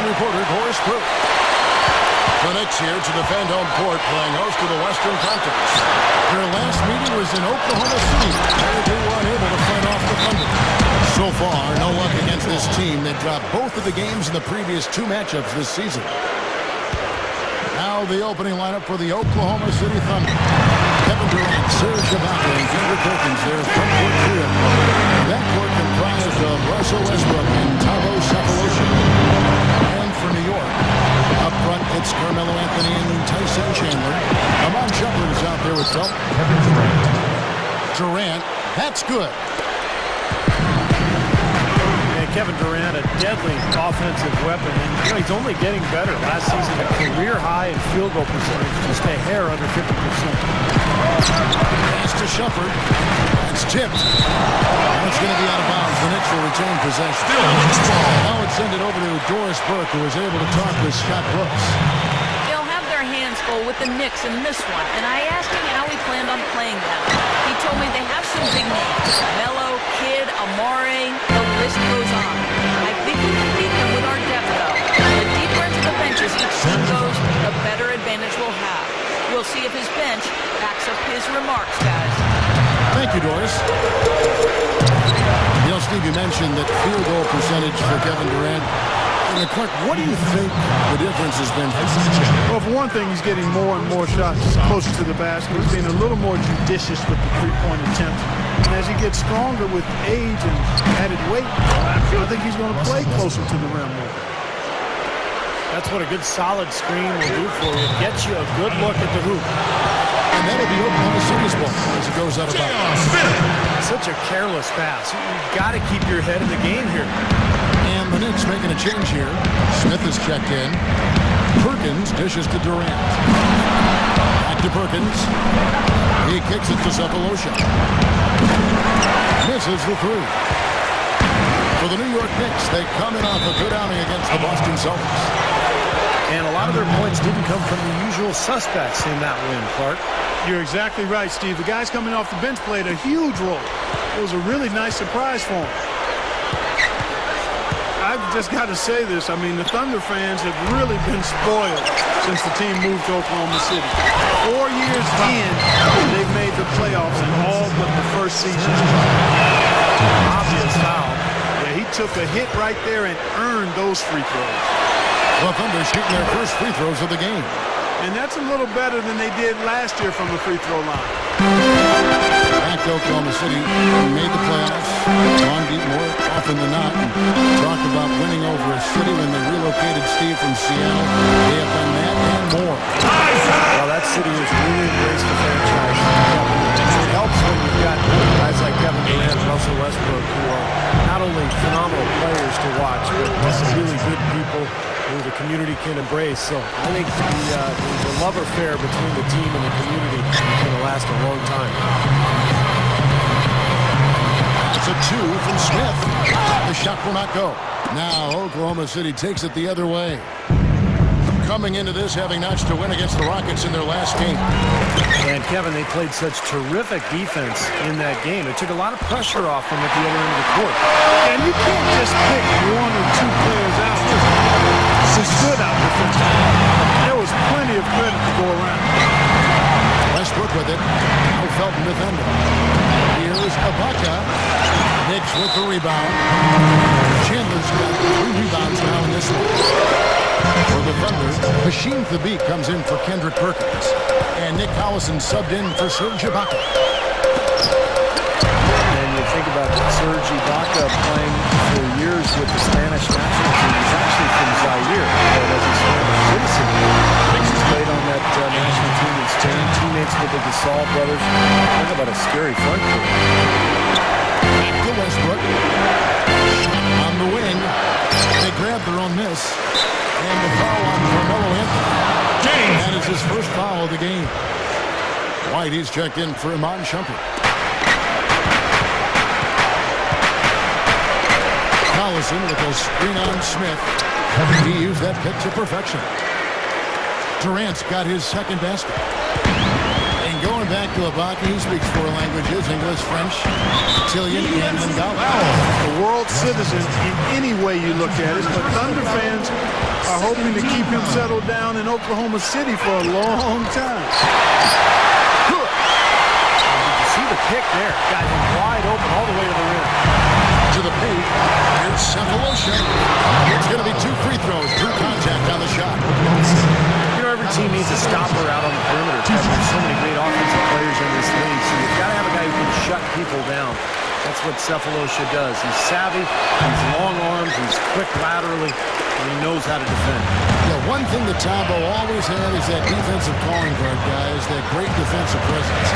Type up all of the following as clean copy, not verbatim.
Tyson reporter Doris Burke. The Knicks here to defend home court, playing host to the Western Conference. Their last meeting was in Oklahoma City, where they were unable to fight off the Thunder. So far, no luck against this team. They've dropped both of the games in the previous two matchups this season. Now the opening lineup for the Oklahoma City Thunder. Kevin Durant, Serge Ibaka, and Kendrick Perkins, their front court trio. That court comprised of Russell Westbrook and Tavo Sapolosha. And for New York, up front, it's Carmelo Anthony and Tyson Chandler. Amon Shumpert is out there with Phelps. Kevin Durant. Durant, that's good. Kevin Durant, a deadly offensive weapon, and he's only getting better. Last season, a career high in field goal percentage, just a hair under 50%. Pass to Shumpert. It's tipped. It's going to be out of bounds. The Knicks will retain possession. Now it's sent it over to Doris Burke, who was able to talk with Scott Brooks. They'll have their hands full with the Knicks in this one, and I asked him how he planned on playing them. He told me they have some big names. Melo, Kidd, Amare, the list goes on. I think we can beat them with our depth, though. The deeper into the benches each team goes, the better advantage we'll have. We'll see if his bench backs up his remarks, guys. Thank you, Doris. You know, Steve, you mentioned that field goal percentage for Kevin Durant. And Clark, what do you think the difference has been? Well, for one thing, he's getting more and more shots closer to the basket. He's being a little more judicious with the three-point attempt. And as he gets stronger with age and added weight, I think he's going to play closer to the rim more. That's what a good solid screen will do for you. Get you a good look at the hoop. And that'll be Oklahoma City's ball as it goes out of bounds. Such a careless pass. You've got to keep your head in the game here. And the Knicks making a change here. Smith is checked in. Perkins dishes to Durant. Back to Perkins. He kicks it to Sapolosha. Misses the three. For the New York Knicks, they come in off a good outing against the Boston Celtics. And a lot of their points didn't come from the usual suspects in that win, Clark. You're exactly right, Steve. The guys coming off the bench played a huge role. It was a really nice surprise for them. I've just got to say this. I mean, the Thunder fans have really been spoiled since the team moved to Oklahoma City. 4 years in, they've made the playoffs in all but the first season. Obvious foul. Yeah, he took a hit right there and earned those free throws. The Thunder shooting their first free throws of the game. And that's a little better than they did last year from the free throw line. Back to Oklahoma City, made the playoffs, gone deep more often than not, and talked about winning over a city when they relocated Steve from Seattle. They have done that and more. Well, that city has really embraced the franchise. It helps when you've got guys like Kevin Durant and Russell Westbrook, who are not only phenomenal players to watch, but really good people who the community can embrace. So I think the love affair between the team and the community is going to last a long time. That's a two from Smith. The shot will not go. Now Oklahoma City takes it the other way. Coming into this, having notched a win against the Rockets in their last game. And Kevin, they played such terrific defense in that game. It took a lot of pressure off them at the other end of the court. And you can't just pick one or two players out who stood out defensively. There was plenty of credit to go around. Westbrook with it. Now Felton defending. Here's Ibaka. Knicks with the rebound. Chandler's got 3 rebounds now in this one. For the Thunder, Machine Thabit comes in for Kendrick Perkins. And Nick Collison subbed in for Serge Ibaka. And you think about Serge Ibaka playing for years with the Spanish national team. He's actually from Zaire, but as a Spanish citizen, he's played on that national team in Spain, teammates with the Gasol brothers. Talk about a scary front court. Back to Westbrook. On the wing. They grab their own miss. And the foul on Carmelo Anthony. That is his first foul of the game. White, he's checked in for Amon Shumpert. Collison with a screen on Smith. He used that pick to perfection. Durant's got his second basket. And going Going back to Ibaka, he speaks 4 languages: English, French, Chilean, and Lingala. A world citizen in any way you look at it, but Thunder fans are hoping to keep him settled down in Oklahoma City for a long time. See the kick there. Got him wide open all the way to the rim. To the paint. Here's Cephalosha. It's going to be 2 free throws. True contact on the shot. You know, every team needs a stopper out on the perimeter. There's so many great offensive players in this league, so you've got to have a guy who can shut people down. That's what Cephalosha does. He's savvy, he's long-armed, he's quick laterally, and he knows how to defend. Yeah, one thing that Tabo always had is that defensive calling card, guys, that great defensive presence.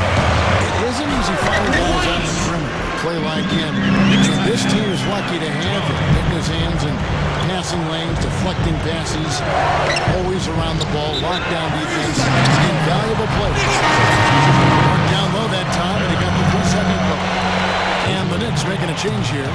It isn't easy finding guys on the perimeter play like him. And this team is lucky to have him hitting his hands in passing lanes, deflecting passes, always around the ball, lockdown defense, invaluable players. Worked down low that time, and he got the 3-second goal. And the Knicks making a change here.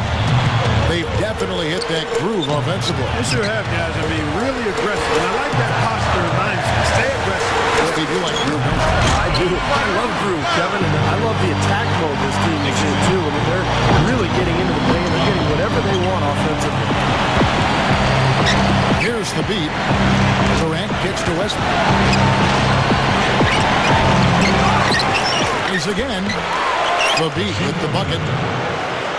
They've definitely hit that groove offensively. They sure have, guys. I mean, really aggressive. And I like that posture of mine. Stay aggressive. Steve, you like groove, don't you? I do. I love groove, Kevin, and I love the attack mode this team is in, too. I mean, they're really getting into the paint. They're getting whatever they want offensively. Here's the beat. Durant kicks to Westbrook. He's again. The beat with the bucket.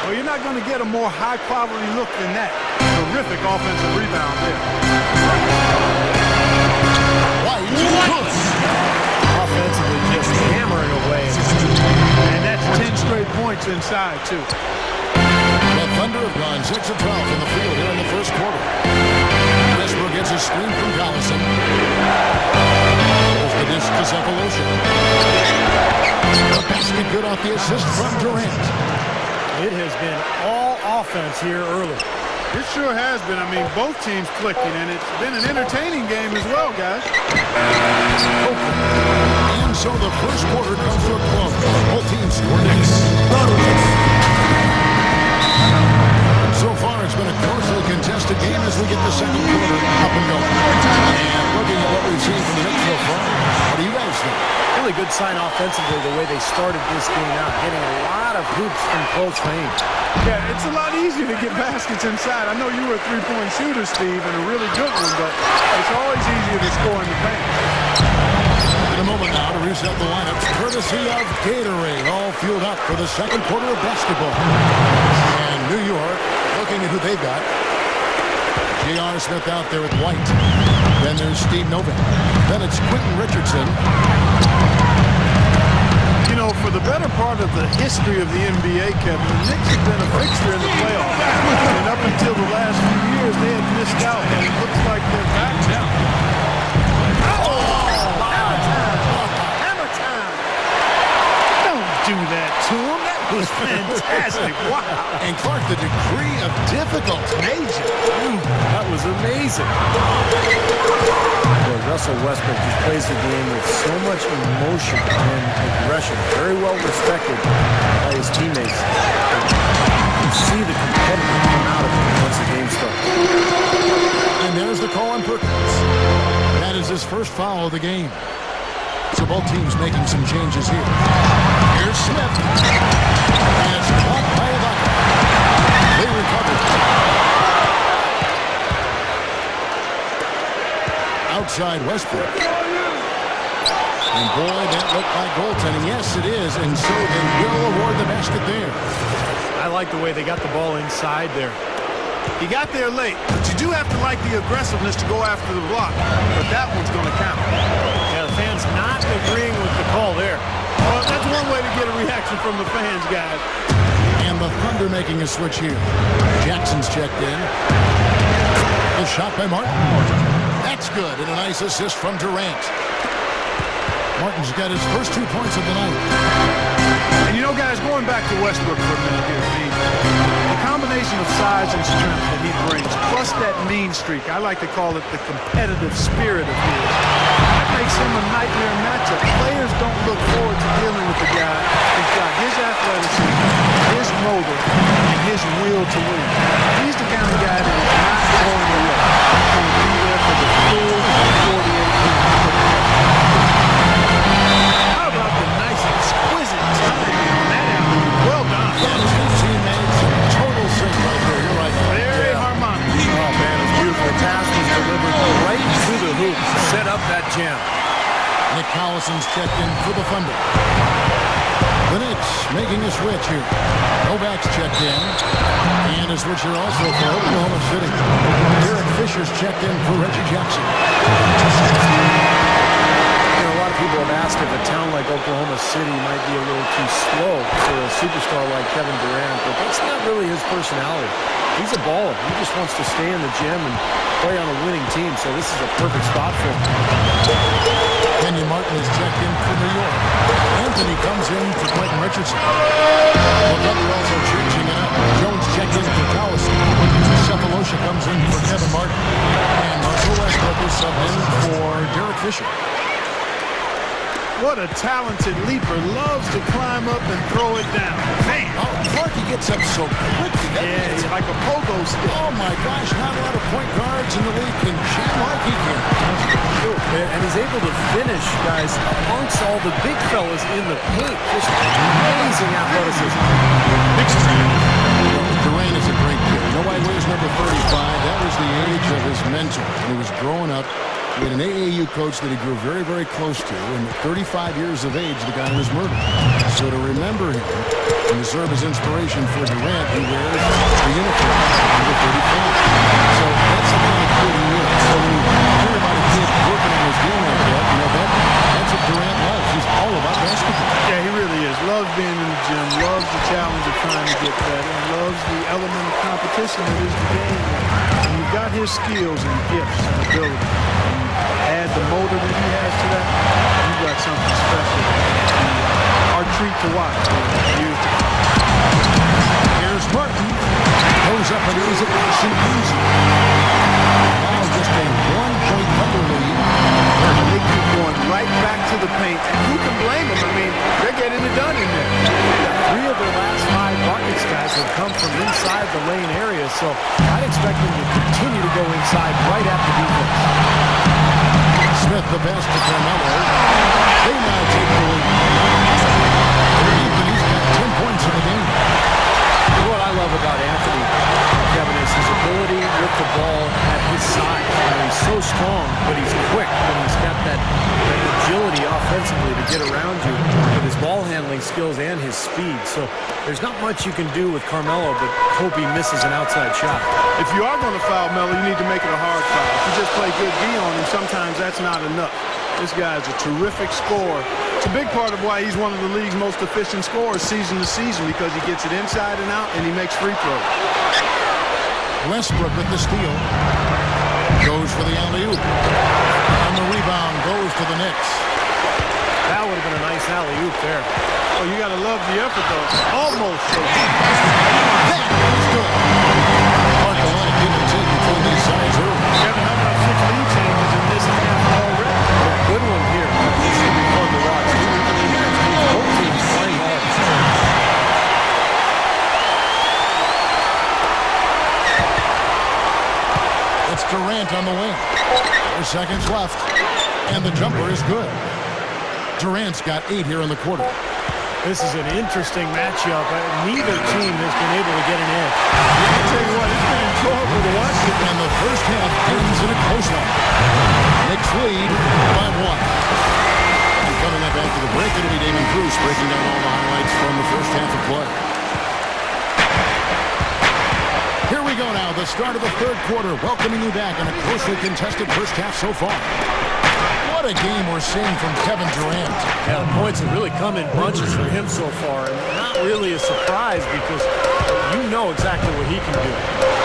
Well, you're not going to get a more high-quality look than that. Terrific offensive rebound there. White. Good. Offensively, just hammering away. And that's 10 straight points inside, too. The Thunder have gone 6 of 12 in the field here in the first quarter. Westbrook gets a screen from Collison. There's the disc to Cephalosha. The basket good off the assist from Durant. It has been all offense here early. It sure has been. I mean, both teams clicking, and it's been an entertaining game as well, guys. And so the first quarter comes to a close. Both teams score Knicks. So far, it's been a closely contested game as we get the second quarter up and going. And looking at what we've seen from the Knicks so far, what do you guys think? Really good sign offensively the way they started this game out, getting a lot of hoops from close range. Yeah, it's a lot easier to get baskets inside. I know you were a three-point shooter, Steve, and a really good one, but it's always easier to score in the paint. In a moment now to reset the lineups, courtesy of Gatorade, all fueled up for the second quarter of basketball. And New York, looking at who they've got. J.R. Smith out there with White. Then there's Steve Novak. Then it's Quentin Richardson. You know, for the better part of the history of the NBA, Kevin, the Knicks have been a fixture in the playoffs. And up until the last few years, they had missed out, and it looks like they're back now. Hammer time! Don't do that to him. That was fantastic. Wow. And Clark, the degree of difficulty. Major. That was amazing. Boy, Russell Westbrook just plays the game with so much emotion and aggression. Very well respected by his teammates. You see the competitor come out of him once the game starts. And there's the call on Perkins. That is his first foul of the game. So both teams making some changes here. Here's Smith. And it's caught by Ibaka. They recover. Outside Westbrook. And boy, that looked like goaltending. Yes, it is. And so they will award the basket there. I like the way they got the ball inside there. He got there late, but you do have to like the aggressiveness to go after the block. But that one's going to count. Yeah, the fans not agreeing with the call there. Well, that's one way to get a reaction from the fans, guys. And the Thunder making a switch here. Jackson's checked in. The shot by Martin. That's good, and a nice assist from Durant. Martin's got his first 2 points of the night. And you know, guys, going back to Westbrook for a minute here, the combination of size and strength that he brings, plus that mean streak, I like to call it the competitive spirit of his, that makes him a nightmare matchup. Players don't look forward to dealing with the guy who's got his athleticism, his motor, and his will to win. He's the kind of guy that is not going away. He's going to be there for the full 48 minutes. How about the nice jam. Nick Collison's checked in for the Thunder. The Knicks making a switch here. Novak's checked in. And a switcher also for Oklahoma City. Derek Fisher's checked in for Reggie Jackson. A lot of people have asked if a town like Oklahoma City might be a little too slow for a superstar like Kevin Durant, but that's not really his personality. He's a baller. He just wants to stay in the gym and play on a winning team, so this is a perfect spot for him. Kenyon Martin is checked in for New York. Anthony comes in for Quentin Richardson. The Thunder also changing it up. Jones checked in for Collison. Cephalosha comes in for Kevin Martin. And Russell Westbrook is subbed in for Derek Fisher. What a talented leaper. Loves to climb up and throw it down. Man. Oh, Clark, he gets up so quickly. Yeah, he's like a pogo stick. Oh, my gosh. Not a lot of point guards in the league can jam like he can. And he's able to finish, guys, amongst all the big fellas in the paint. Just amazing athleticism. Durant is a great kid. You know why he wears number 35? That was the age of his mentor. When he was growing up, he had an AAU coach that he grew very, very close to. And at 35 years of age, the guy was murdered. So to remember him and to serve as inspiration for Durant, he wears the uniform, number 35. So that's the kind of kid he is. So when you hear about a kid working on his game like that, you know, that's what Durant loves. He's all about basketball. Yeah, he really is. Loves being in the gym. Loves the challenge of trying to get better. And loves the element of competition that is the game. And you've got his skills and gifts and ability. Add the motor that he has to that, you've got something special. Our treat to watch for years to come. Here's Martin. Goes up and is it nice and easy. Now just a 1-point Thunder lead. And they keep going right back to the paint. And who can blame them? I mean, they're getting it done in there. 3 of their last 5 buckets, guys, have come from inside the lane area, so I'd expect them to continue to go inside right at the defense. Smith the best to Carmelo. They now take the lead. He's got 10 points in the game. What I love about Anthony, Kevin, is his ability with the ball at his side. You know, he's so strong, but he's quick, and he's got that agility offensively to get around you with his ball handling skills and his speed. So there's not much you can do with Carmelo, but hope he misses an outside shot. If you are going to foul Melo, you need to make it a hard foul. If you just play good D on him, sometimes that's not enough. This guy is a terrific scorer. It's a big part of why he's one of the league's most efficient scorers season to season, because he gets it inside and out and he makes free throws. Westbrook with the steal. Goes for the alley-oop. And the rebound goes to the Knicks. That would have been a nice alley-oop there. Oh, you got to love the effort, though. Almost so. That is good. Mark, a lot of give and take between these sides early. Kevin, how about 6 lead changes in this half already? Good one here. This should be fun to watch. Both teams playing hard. It's Durant on the wing. 4 seconds left. And the jumper is good. Durant's got 8 here in the quarter. This is an interesting matchup. Neither team has been able to get an edge. I'll tell you what, it's been enjoyable to watch it. And the first half ends in a close one. Knicks lead by 1. And coming up after the break, it'll be Damon Bruce breaking down all the highlights from the first half of play. Here we go now, the start of the third quarter, welcoming you back in a closely contested first half so far. What a game we're seeing from Kevin Durant. Yeah, the points have really come in bunches for him so far, and not really a surprise because you know exactly what he can do.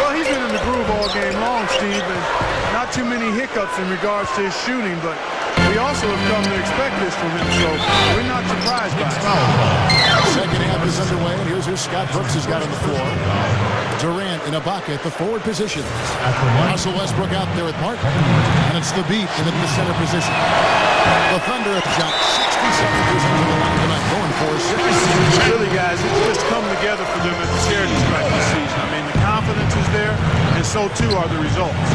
Well, he's been in the groove all game long, Steve, and not too many hiccups in regards to his shooting, but we also have come to expect this from him, so we're not surprised by it. Second half is underway, and here's who Scott Brooks has got on the floor. Durant in Ibaka at the forward position. Russell Westbrook out there at Martin, and it's the Beat in the center position. The Thunder have shot 67% of the line tonight, going for 6. Really, guys, it's just come together for them at the charity stripe this season. I mean, the confidence is there, and so too are the results.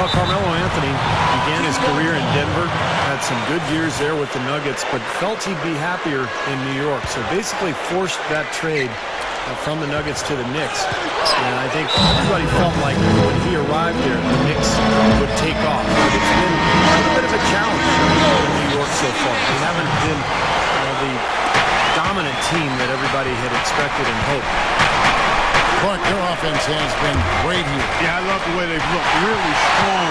Well, Carmelo Anthony began his career in Denver, had some good years there with the Nuggets, but felt he'd be happier in New York. So basically forced that trade from the Nuggets to the Knicks. And I think everybody felt like when he arrived there, the Knicks would take off. But it's been a bit of a challenge in New York so far. They haven't been the dominant team that everybody had expected and hoped. Clark, their offense has been great here. Yeah, I love the way they've looked. Really strong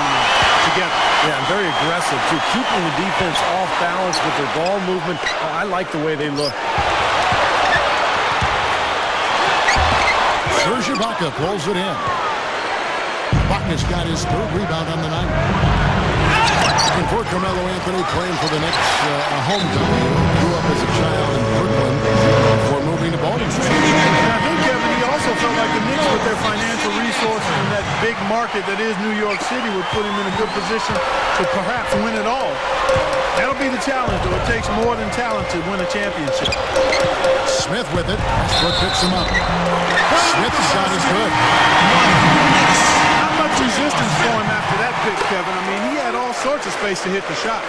together. Yeah, and very aggressive, too. Keeping the defense off balance with their ball movement. I like the way they look. Serge Ibaka pulls it in. Ibaka's got his third rebound on the night. And for Carmelo Anthony, playing for the Knicks, a hometown. He grew up as a child in Brooklyn before moving to Baltimore. And I think, Kevin, he also felt like the Knicks, with their financial resources and that big market that is New York City, would put him in a good position to perhaps win it all. That'll be the challenge, though. It takes more than talent to win a championship. Smith with it. Westbrook picks him up. Smith's shot is good. Not much resistance for him after that pick, Kevin. I mean, he had all sorts of space to hit the shot.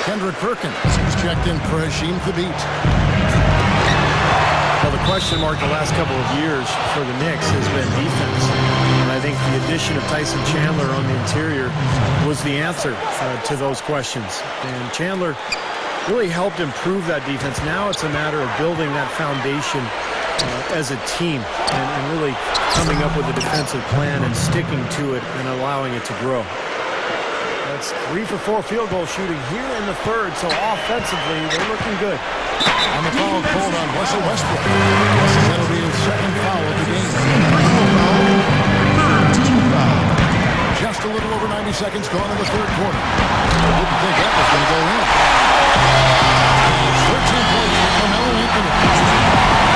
Kendrick Perkins is checked in for Hasheem Thabeet. Well, the question mark the last couple of years for the Knicks has been defense. And I think the addition of Tyson Chandler on the interior was the answer to those questions. And Chandler really helped improve that defense. Now it's a matter of building that foundation as a team and really coming up with a defensive plan and sticking to it and allowing it to grow. That's 3 for 4 field goal shooting here in the third, so offensively they're looking good. On the foul called on Russell Westbrook. That'll be his second foul of the game. Just a little over 90 seconds gone in the third quarter. I didn't think that was going to go in. 13 points for Carmelo Anthony.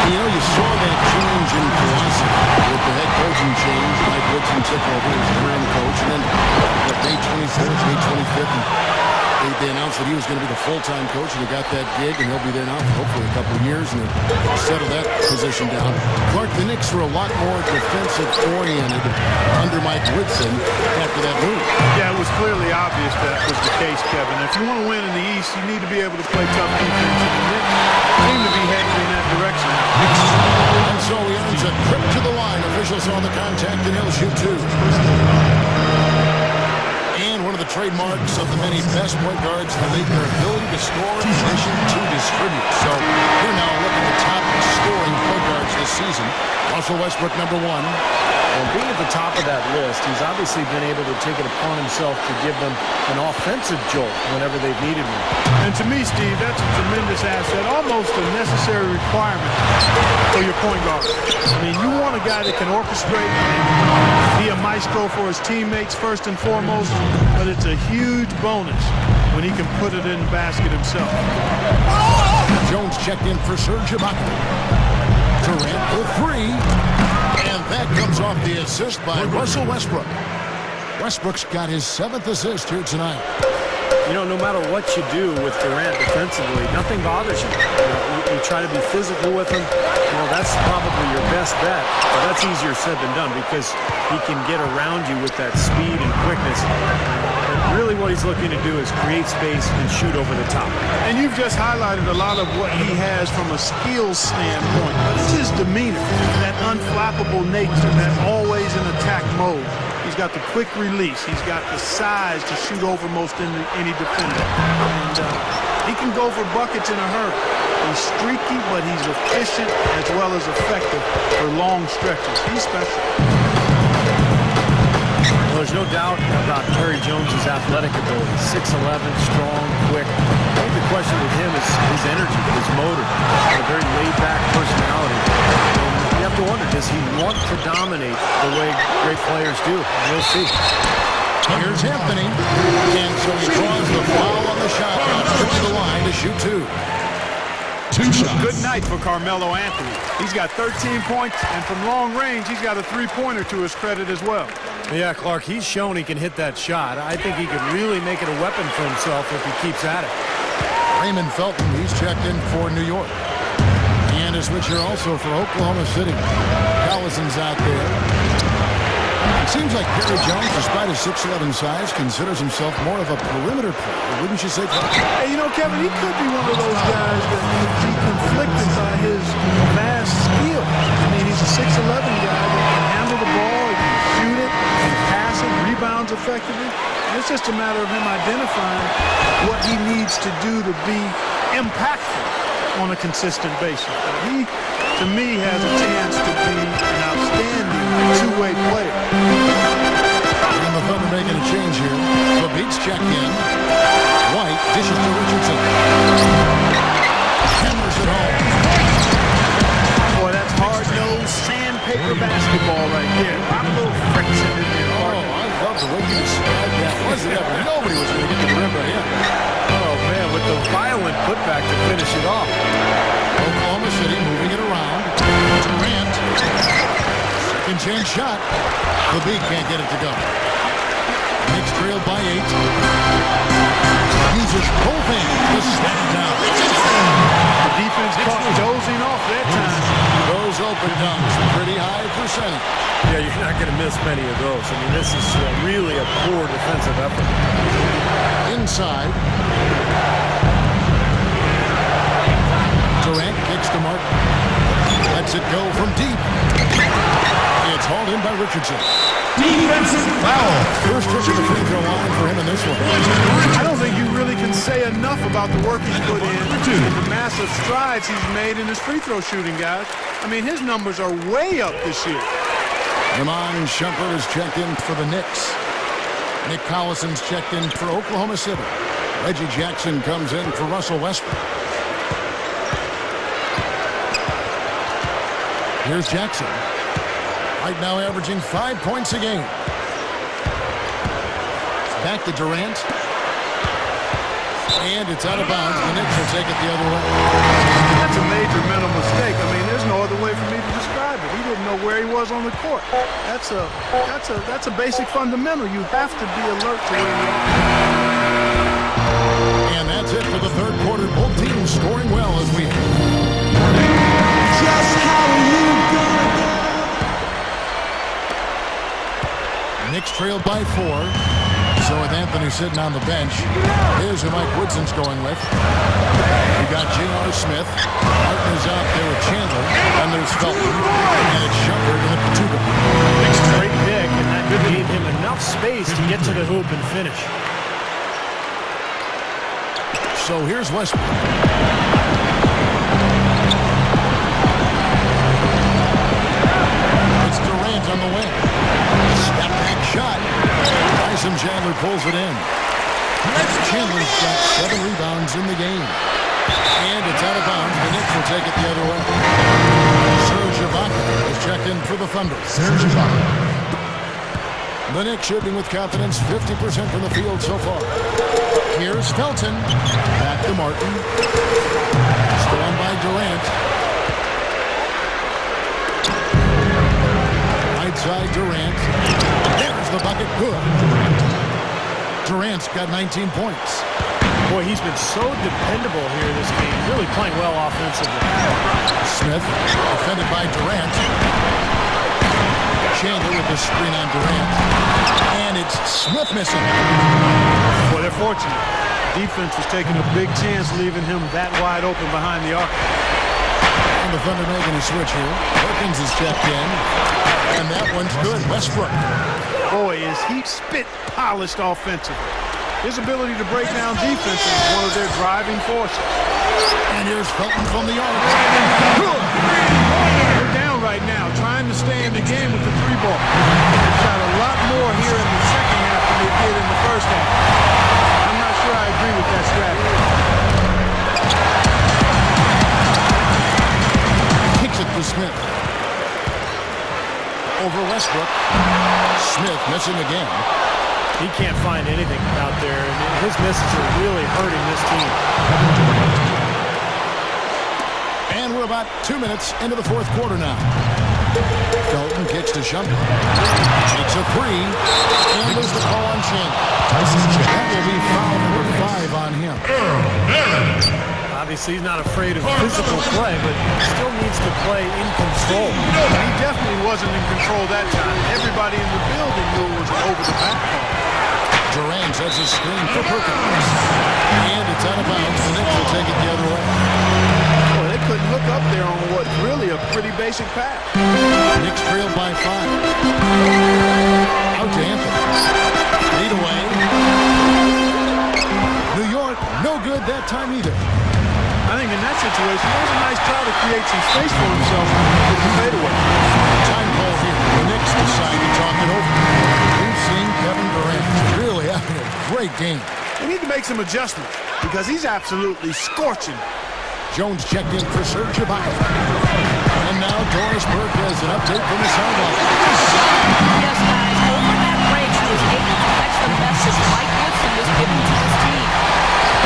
You know, you saw that change in philosophy with the head coaching change. Mike Woodson took over as interim coach, and then May 24th, May 25th, they announced that he was going to be the full-time coach, and he got that gig, and he'll be there now for hopefully a couple of years, and they'll settle that position down. Clark, the Knicks were a lot more defensive-oriented under Mike Woodson after that move. Yeah, it was clearly obvious that was the case, Kevin. If you want to win in the East, you need to be able to play tough defense, and the Knicks seem to be heading in that direction. And so he earns a trip to the line. Officials saw the contact, and he'll shoot two. And one of the trademarks of the many best point guards in the league, their ability to score in addition to distribute. So here now, look at the top scoring point guards this season. Russell Westbrook, number 1. Well, being at the top of that list, he's obviously been able to take it upon himself to give them an offensive jolt whenever they've needed one. And to me, Steve, that's a tremendous asset, almost a necessary requirement for your point guard. I mean, you want a guy that can orchestrate and be a maestro for his teammates first and foremost, but it's a huge bonus when he can put it in the basket himself. Jones checked in for Serge Ibaka. Durant for 3. And that comes off the assist by Russell Westbrook. Westbrook's got his 7th assist here tonight. You know, no matter what you do with Durant defensively, nothing bothers you. You try to be physical with him. You know, that's probably your best bet. But that's easier said than done because he can get around you with that speed and quickness. And really what he's looking to do is create space and shoot over the top. And you've just highlighted a lot of what he has from a skills standpoint. But it's his demeanor, that unflappable nature, that always in attack mode. He's got the quick release. He's got the size to shoot over most any defender. And he can go for buckets in a hurry. He's streaky, but he's efficient as well as effective for long stretches. He's special. Well, there's no doubt about Perry Jones' athletic ability. 6'11", strong, quick. I think the question with him is his energy, his motor, a very laid-back personality. And you have to wonder, does he want to dominate the way great players do? We'll see. Here's Anthony. And so he draws the foul on the shot clock. To the line to shoot 2. 2 shots. Good night for Carmelo Anthony. He's got 13 points, and from long range, he's got a three-pointer to his credit as well. Yeah, Clark, he's shown he can hit that shot. I think he could really make it a weapon for himself if he keeps at it. Raymond Felton, he's checked in for New York. And a switcher also for Oklahoma City. Collison's out there. It seems like Perry Jones, despite his 6'11" size, considers himself more of a perimeter player, wouldn't you say, Clark? Hey, you know, Kevin, he could be one of those guys that could be conflicted by his vast skill. I mean, he's a 6'11" guy that can handle the ball, he can shoot it, he can pass it, rebound downs effectively. And it's just a matter of him identifying what he needs to do to be impactful on a consistent basis. He, to me, has a chance to be an outstanding two-way player. And the Thunder making a change here. The Beats check in. White dishes to Richardson. Hammers it home. Boy, that's hard-nosed sandpaper basketball right there. A lot of little friction in there. Oh, I love the way you described that. Wasn't ever. Nobody was going to get to the rim but him. Oh, man, with the violent putback to finish it off. Oklahoma City moving it around. Durant. Second chance shot. The Beat can't get it to go. Knicks trailed by 8. Uses both hands to snap it down. The defense caught dozing off that time. Those open dunks, pretty high percentage. Yeah, you're not going to miss many of those. I mean, this is really a poor defensive effort. Inside. Durant kicks to Martin. Lets it go from deep. It's hauled in by Richardson. Defensive foul. First trip to the free throw line for him in this one. I don't think you really can say enough about the work he's put in and the massive strides he's made in his free throw shooting, guys. I mean, his numbers are way up this year. Ramon Shumpert is checked in for the Knicks. Nick Collison's checked in for Oklahoma City. Reggie Jackson comes in for Russell Westbrook. Here's Jackson. Right now averaging 5 points a game. Back to Durant. And it's out of bounds. The Knicks will take it the other way. That's a major mental mistake. I mean, there's no other way for me to describe it. He didn't know where he was on the court. That's a basic fundamental. You have to be alert to where you are. And that's it for the third quarter. Both teams scoring well as we Just how you gonna go? Knicks trailed by 4. So with Anthony sitting on the bench, here's who Mike Woodson's going with. We got J.R. Smith. Martin is out there with Chandler. And there's Felton. And it's Shumpert in the 2 guard. Nick's great pick, and that gave him enough space to get to the hoop and finish. So here's Westbrook. It's Durant on the wing. Step back shot. Tyson Chandler pulls it in. Chandler's got 7 rebounds in the game. And it's out of bounds. The Knicks will take it the other way. Serge Ibaka is checked in for the Thunder. Serge Ibaka. The Knicks shooting with confidence, 50% from the field so far. Here's Felton. Back to Martin. Stolen by Durant. Right side Durant. There's the bucket. Good. Durant's got 19 points. Boy, he's been so dependable here this game. Really playing well offensively. Smith defended by Durant. Chandler with the screen on Durant. And it's Smith missing. Boy, they're fortunate. Defense was taking a big chance leaving him that wide open behind the arc. And the Thunder making a switch here. Perkins is checked in. And that one's good. Westbrook. Boy, is he spit polished offensively. His ability to break down defense is one of their driving forces. And here's Felton from the arc. They're down right now, trying to stay in the game with the 3-ball. They shot a lot more here in the second half than they did in the first half. I'm not sure I agree with that strategy. Kicks it to Smith. Over Westbrook. Smith missing again. He can't find anything out there, and his misses are really hurting this team. And we're about 2 minutes into the fourth quarter now. Felton kicks to Shumpert. Takes a 3. And there's the call on Chandler. That will be foul number 5 on him. Obviously, he's not afraid of physical play, but still needs to play in control. He definitely wasn't in control that time. Everybody in the building knew it was an over-the-back call. Durant sets a screen for Perkins. And it's out of bounds. The Knicks will take it the other way. Boy, they couldn't hook up there on what's really a pretty basic pass. Knicks trailed by 5. Out to Anthony. space for himself with the fadeaway. Time call here. The Knicks decide to talk it over. We've seen Kevin Durant really having a great game. They need to make some adjustments because he's absolutely scorching. Jones checked in for Serge Ibaka. And now Doris Burke has an update from the sideline. Yes, guys, over that break, he was able to catch the message Mike Woodson was giving to his team.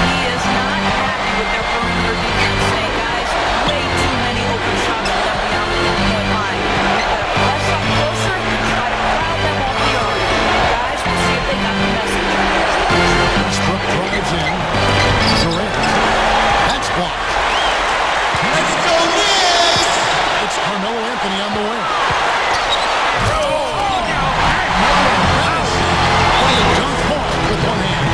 He is not happy with their perimeter defense, saying, guys, way too many open shots for them beyond the three-point line. We've got to press up closer and try to crowd them off the arc. Guys, we'll see if they got the message. Westbrook drives in. Durant. That's blocked. Let's go, Knicks! It's Carmelo Anthony on the wing. Dunk ball with one hand.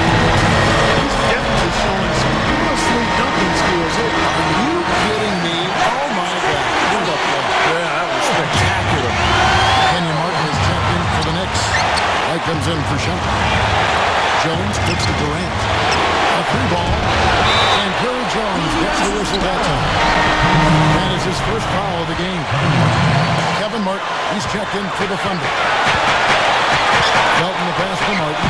He's definitely showing some real sweet dunking skills here. Are you kidding me? Oh my God. What a play. Yeah, that was spectacular. Kenyon Martin is checked in for the Knicks. White comes in for Chandler. Jones kicks to Durant. A free ball. And Curry Jones gets the whistle that time. That is his first foul of the game. Kevin Martin, he's checked in for the Thunder. Felton the pass for Martin.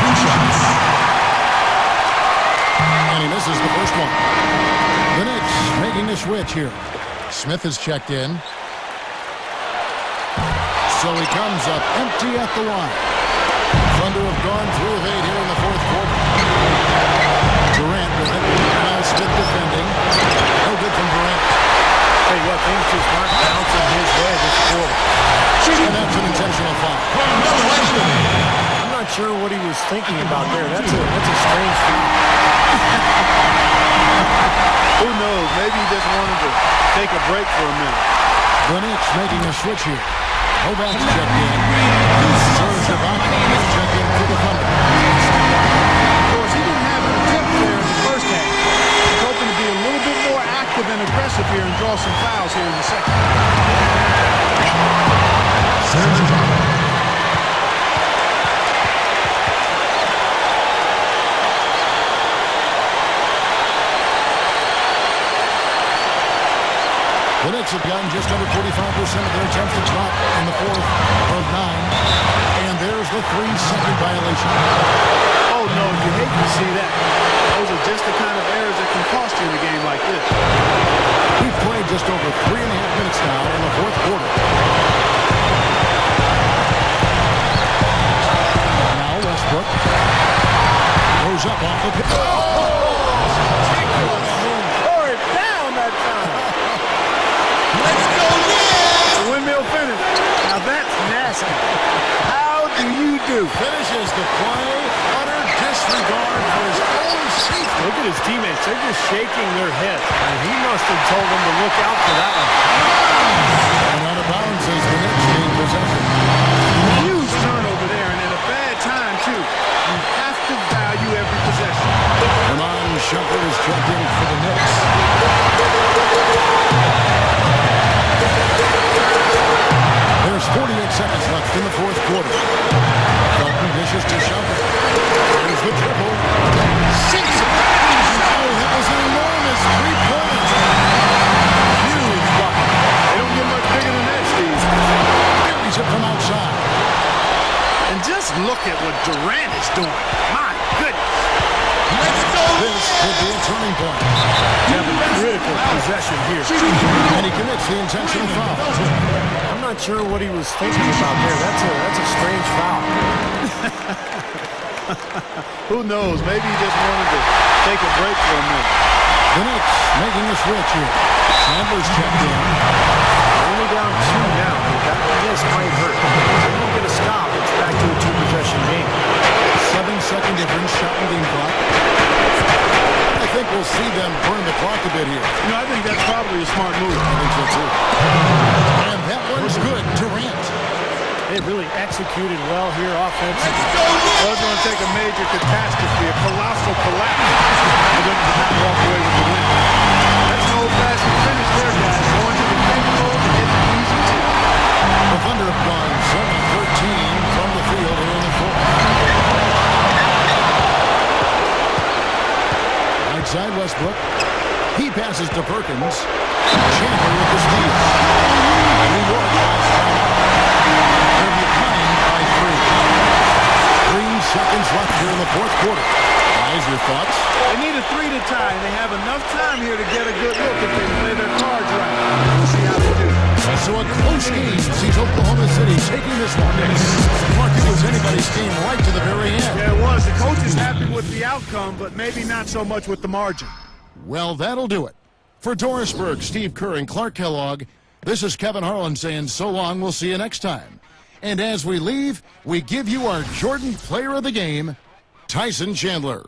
Two shots. And he misses the first one. The Knicks making a switch here. Smith is checked in. So he comes up empty at the line. Thunder have gone 3 of 8 here in the fourth quarter. Durant with it. Now Smith defending. No good from Durant. Hey, what, things just aren't bouncing his way this quarter. And that's an intentional foul. I'm not sure what he was thinking about there. That's a strange foul. Who knows? Maybe he just wanted to take a break for a minute. The Knicks making a switch here. Novak's checked in. Serge Ibaka is checked in for the Thunder. Of course, he didn't have the depth there in the first half. He's hoping to be a little bit more active and aggressive here and draw some fouls here in the second. Serge Ibaka. The Knicks have gotten just under 45% of their attempts to drop in the fourth of 9. And there's the 3-second violation. Oh, no, you hate to see that. Those are just the kind of errors that can cost you in a game like this. We've played just over 3.5 minutes now in the fourth quarter. Now Westbrook goes up off the pitch. Tore it down that time. Let's go, Knicks! The windmill finish. Now that's nasty. How do you do? Finishes the play. Utter disregard for his own safety. Look at his teammates. They're just shaking their heads. And he must have told them to look out for that one. And out of bounds as the Knicks gain possession. Huge turnover there, and at a bad time, too. You have to value every possession. Ramon Shumpert is checked in for the Knicks. There's 48 seconds left in the fourth quarter. Felton dishes to Shumpert. There's the triple. Sinks it. Oh, that was an enormous three-pointer. Huge bucket. They don't get much bigger than that, Steve. Buries it from outside. And just look at what Durant is doing. My goodness. Let's go, This could be a turning point. Having critical possession here. And he commits the intentional foul. I'm not sure what he was thinking about there. That's a strange foul. Who knows? Maybe he just wanted to take a break for a minute. The Knicks making a switch here. Chandler's checked in. Only down 2 now. That miss might hurt. If they don't get a stop, it's back to a 2-possession game. 7-second difference, shot and game clock. I think we'll see them burn the clock a bit here. You know, I think that's probably a smart move. I think so too. And that one's good. Durant. They really executed well here offensively. Let's go, Well, it's going to take a major catastrophe, a colossal collapse, for them to not walk away with the win. That's an old-fashioned finish there, guys. Going to the finger roll to get the easy tip. The Thunder have gone 7-13 from the field here in the fourth. Chandler with the steal. New York has timeout. They're behind by 3. 3 seconds left here in the fourth quarter. Guys, your thoughts? They need a 3 to tie, and they have enough time here to get a good look if they play their cards right. We'll see how they do. So a close game sees Oklahoma City taking this one. Mark, it was anybody's game right to the very end. Yeah, it was. The coach is happy with the outcome, but maybe not so much with the margin. Well, that'll do it. For Dorisburg, Steve Kerr, and Clark Kellogg, this is Kevin Harlan saying so long. We'll see you next time. And as we leave, we give you our Jordan Player of the Game, Tyson Chandler.